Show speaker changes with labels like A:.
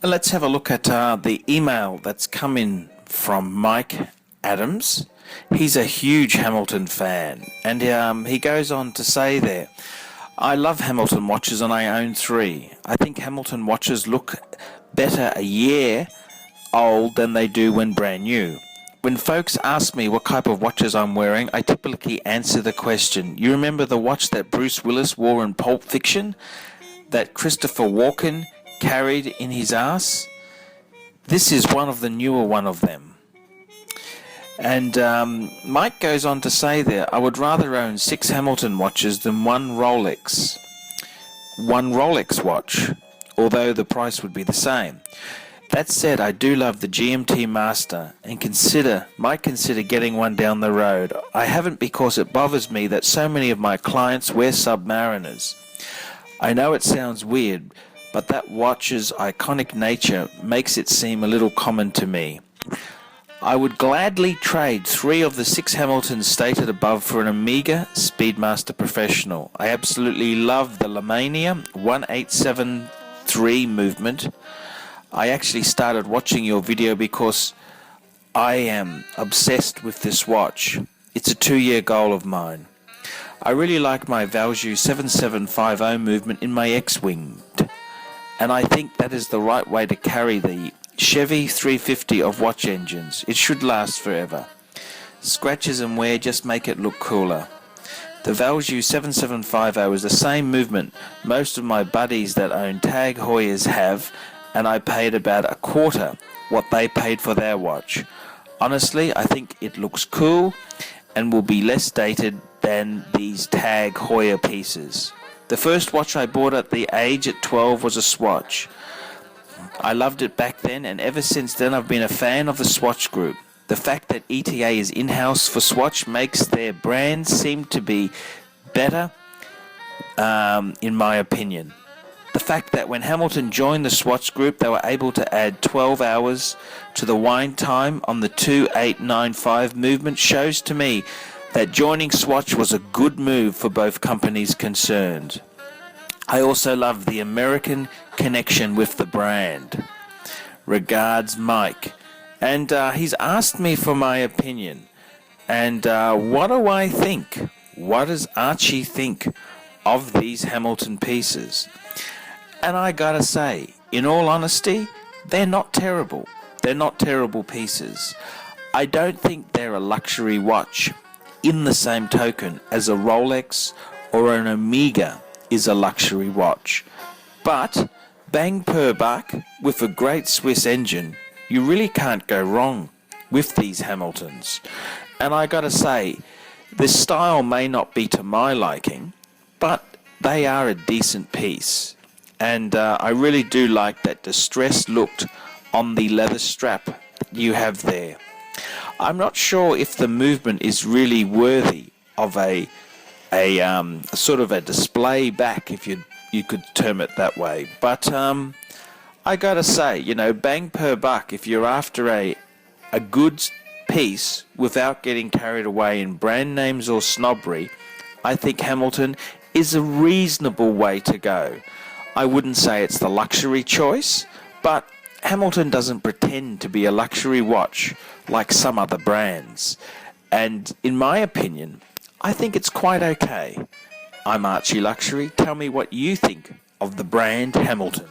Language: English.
A: Let's have a look at the email that's come in from Mike Adams. He's a huge Hamilton fan, and he goes on to say there, I love Hamilton watches and I own 3. I think Hamilton watches look better a year old than they do when brand new. When folks ask me what type of watches I'm wearing, I typically answer the question, you remember the watch that Bruce Willis wore in Pulp Fiction? That Christopher Walken carried in his ass? This is one of the newer one of them. And Mike goes on to say there, I would rather own 6 Hamilton watches than one Rolex watch, although the price would be the same. That said, I do love the GMT Master and might consider getting one down the road. I haven't because it bothers me that so many of my clients wear Submariners. I know it sounds weird, but that watch's iconic nature makes it seem a little common to me. I would gladly trade 3 of the 6 Hamiltons stated above for an Omega Speedmaster Professional. I absolutely love the Lemania 1873 movement. I actually started watching your video because I am obsessed with this watch. It's a 2-year goal of mine. I really like my Valjoux 7750 movement in my X-Wing, and I think that is the right way to carry the Chevy 350 of watch engines. It should last forever. Scratches and wear just make it look cooler. The Valjoux 7750 is the same movement most of my buddies that own Tag Heuers have, and I paid about a quarter what they paid for their watch. Honestly, I think it looks cool and will be less dated than these Tag Heuer pieces. The first watch I bought at the age at 12 was a Swatch. I loved it back then, and ever since then I've been a fan of the Swatch Group. The fact that ETA is in-house for Swatch makes their brand seem to be better, in my opinion. The fact that when Hamilton joined the Swatch Group, they were able to add 12 hours to the wind time on the 2895 movement shows to me that joining Swatch was a good move for both companies concerned. I also love the American connection with the brand. Regards, Mike. And he's asked me for my opinion. And what do I think? What does Archie think of these Hamilton pieces? And I gotta say, in all honesty, they're not terrible. They're not terrible pieces. I don't think they're a luxury watch in the same token as a Rolex or an Omega is a luxury watch. But bang per buck with a great Swiss engine, you really can't go wrong with these Hamiltons. And I gotta say, the style may not be to my liking, but they are a decent piece. And I really do like that distressed look on the leather strap you have there. I'm not sure if the movement is really worthy of a sort of a display back, if you could term it that way. But I gotta say, bang per buck, if you're after a good piece without getting carried away in brand names or snobbery, I think Hamilton is a reasonable way to go. I wouldn't say it's the luxury choice, but Hamilton doesn't pretend to be a luxury watch like some other brands. And in my opinion, I think it's quite okay. I'm Archie Luxury. Tell me what you think of the brand Hamilton.